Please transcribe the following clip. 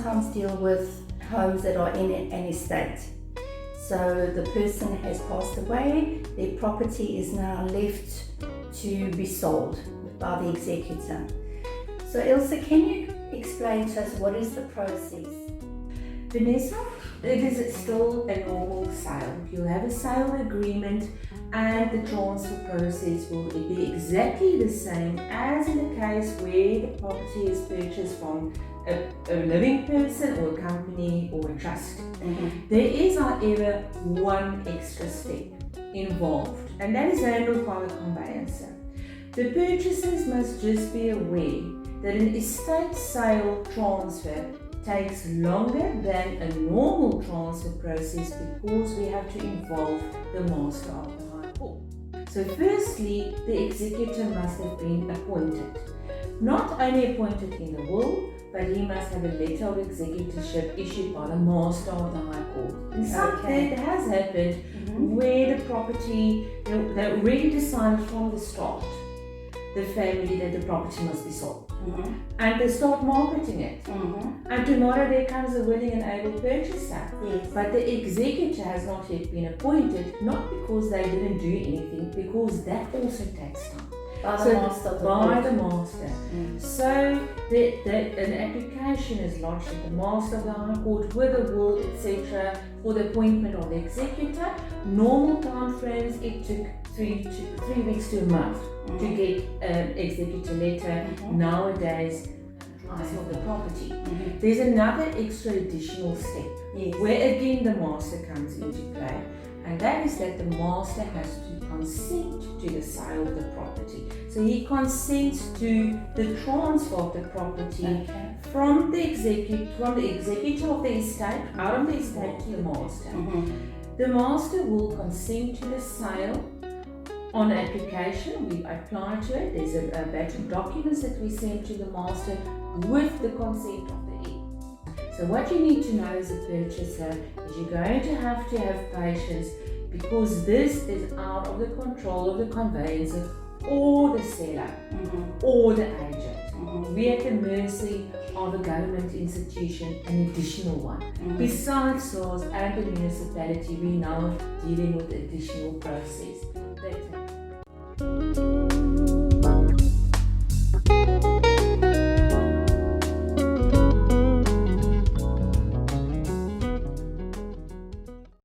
sometimes deal with homes that are in an estate. So the person has passed away, their property is now left to be sold by the executor. So Ilse, can you explain to us what is the process? Vanessa, it is still a normal sale. You'll have a sale agreement and the transfer process will be exactly the same as in the case where the property is purchased from a living person or a company or a trust. There is, however, one extra step involved, and that is handled by the conveyancer. The purchasers must just be aware that an estate sale transfer takes longer than a normal transfer process because we have to involve the master of the high court. So firstly, the executor must have been appointed. Not only appointed in the will, but he must have a letter of executorship issued by the master of the high court. And something has happened where the property, they already decided from the start, the family, that the property must be sold. And they start marketing it. And tomorrow there comes a willing and able purchaser. Yes. But the executor has not yet been appointed, not because they didn't do anything, because that also takes time. By the master of the court. By the master. So an application is lodged at the master of the high court with a will, etc., for the appointment of the executor. Normal time frames, it took 3 weeks to a month to get an executor letter. Nowadays, transfer of the property. There's another extra additional step where again the master comes into play, and that is that the master has to consent to the sale of the property. So he consents to the transfer of the property from the executor of the estate, out of the estate to the master. The master will consent to the sale on application. We apply to it. There's a batch of documents that we send to the master with the consent of the heir. So what you need to know as a purchaser is you're going to have patience, because this is out of the control of the conveyancer or the seller or the agent. We're at the mercy of a government institution, an additional one. Besides SARS and the municipality, we're now dealing with additional process.